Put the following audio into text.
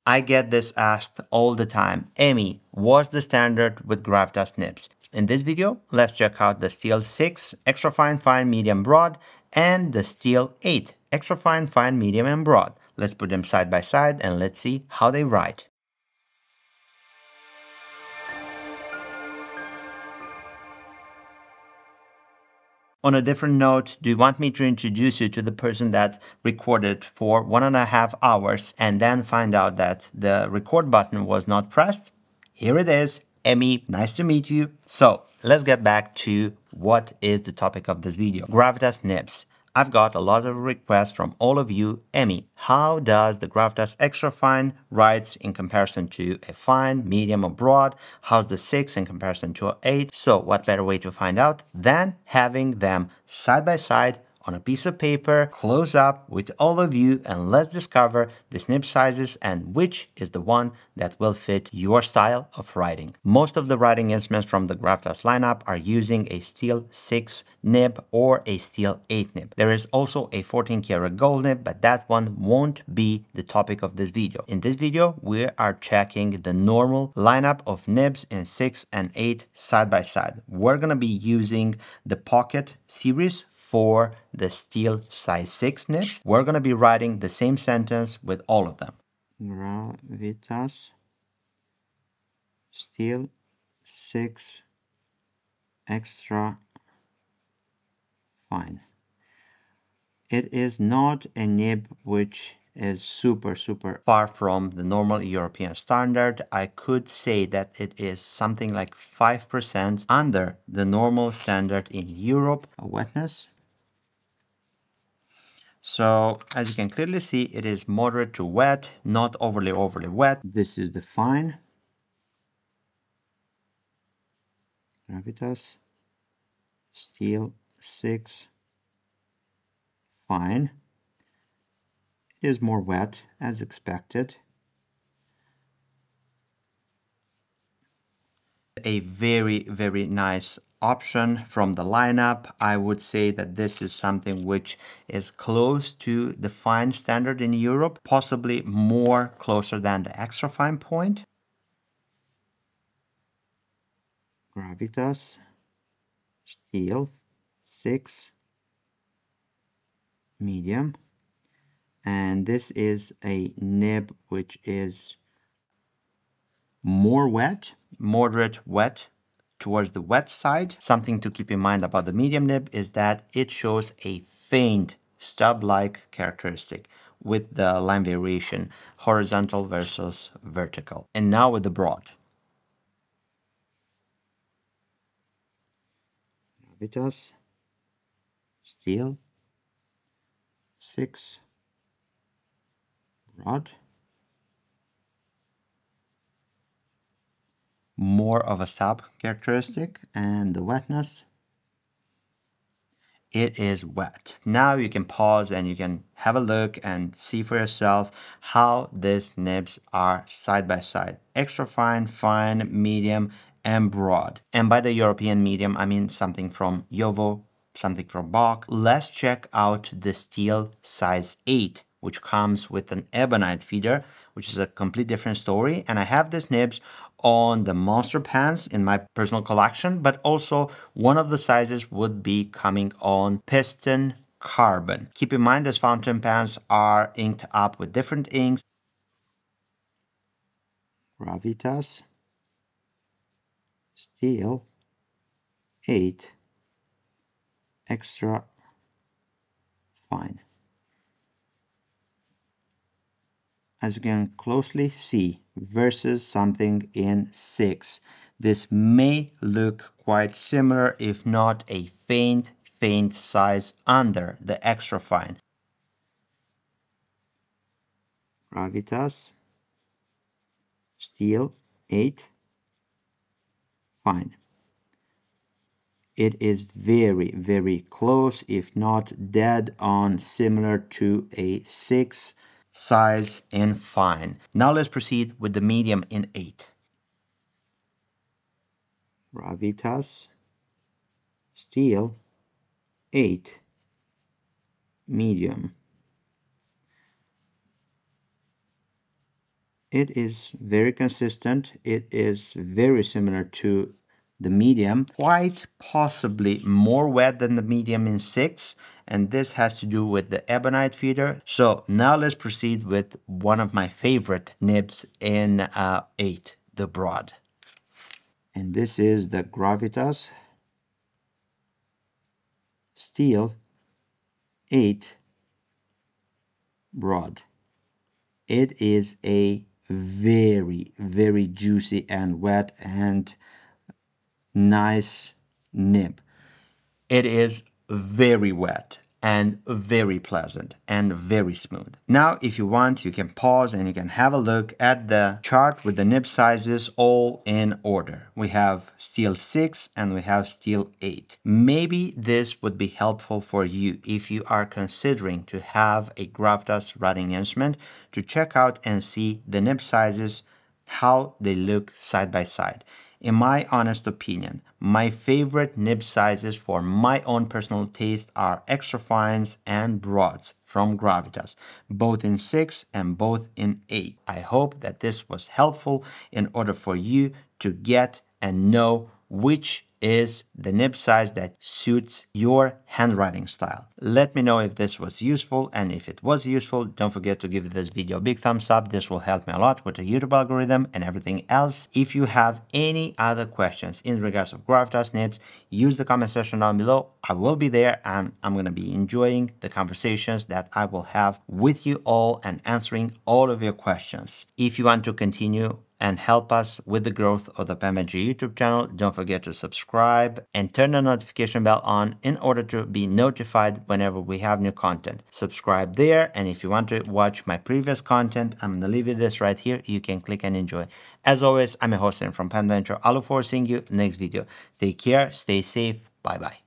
I get this asked all the time. Amy, what's the standard with Gravitas nibs? In this video, let's check out the Steel 6 Extra Fine, Fine, Medium, Broad and the Steel 8 Extra Fine, Fine, Medium and Broad. Let's put them side by side and let's see how they write. On a different note, do you want me to introduce you to the person that recorded for 1.5 hours and then find out that the record button was not pressed? Here it is. Emmy, nice to meet you. So let's get back to what is the topic of this video. Gravitas nibs. I've got a lot of requests from all of you. Emmy, how does the Gravitas Extra Fine writes in comparison to a fine, medium or broad? How's the 6 in comparison to an 8? So what better way to find out than having them side by side on a piece of paper, close up with all of you, and let's discover the nib sizes and which is the one that will fit your style of writing. Most of the writing instruments from the Gravitas lineup are using a Steel 6 nib or a Steel 8 nib. There is also a 14 karat gold nib, but that one won't be the topic of this video. In this video, we are checking the normal lineup of nibs in 6 and 8 side by side. We're gonna be using the Pocket series for the Steel size 6 nibs. We're going to be writing the same sentence with all of them. Gravitas Steel 6 Extra Fine. It is not a nib which is super far from the normal European standard. I could say that it is something like 5% under the normal standard in Europe. A wetness. So as you can clearly see, it is moderate to wet, not overly wet. This is the fine. Gravitas Steel 6 Fine. It is more wet as expected. A very nice option from the lineup. I would say that this is something which is close to the fine standard in Europe, possibly more closer than the extra fine point. Gravitas Steel 6 Medium, and this is a nib which is more wet, moderate wet towards the wet side. Something to keep in mind about the medium nib is that it shows a faint stub-like characteristic with the line variation, horizontal versus vertical. And now with the broad. Gravitas Steel 6 Broad. More of a stub characteristic, and the wetness, it is wet. Now you can pause and you can have a look and see for yourself how these nibs are side by side. Extra fine, fine, medium, and broad. And by the European medium, I mean something from Jovo, something from Bach. Let's check out the Steel size 8, which comes with an ebonite feeder, which is a complete different story. And I have these nibs on the monster pans in my personal collection, but also one of the sizes would be coming on piston carbon. Keep in mind these fountain pans are inked up with different inks. Gravitas Steel 8 Extra Fine. As you can closely see, versus something in 6. This may look quite similar, if not a faint size under the extra fine. Gravitas Steel 8 Fine. It is very close, if not dead on, similar to a 6 size in fine. Now let's proceed with the medium in 8. Gravitas Steel 8 Medium. It is very consistent. It is very similar to the medium, quite possibly more wet than the medium in 6, and this has to do with the ebonite feeder. So now let's proceed with one of my favorite nibs in 8, the broad. And this is the Gravitas Steel 8 broad. It is a very juicy and wet and nice nib. It is very wet and very pleasant and very smooth. Now, if you want, you can pause and you can have a look at the chart with the nib sizes all in order. We have steel 6 and we have steel 8. Maybe this would be helpful for you if you are considering to have a Gravitas writing instrument, to check out and see the nib sizes, how they look side by side. In my honest opinion, my favorite nib sizes for my own personal taste are extra fines and broads from Gravitas, both in 6 and both in 8. I hope that this was helpful in order for you to get and know which is the nib size that suits your handwriting style. Let me know if this was useful, and if it was useful, don't forget to give this video a big thumbs up. This will help me a lot with the YouTube algorithm and everything else. If you have any other questions in regards of Gravitas nibs, use the comment section down below. I will be there, and I'm going to be enjoying the conversations that I will have with you all and answering all of your questions. If you want to continue and help us with the growth of the PenVenture YouTube channel, don't forget to subscribe and turn the notification bell on in order to be notified whenever we have new content. Subscribe there, and if you want to watch my previous content, I'm going to leave you this right here. You can click and enjoy. As always, I'm your host from PenVenture. I look forward to seeing you next video. Take care, stay safe, bye-bye.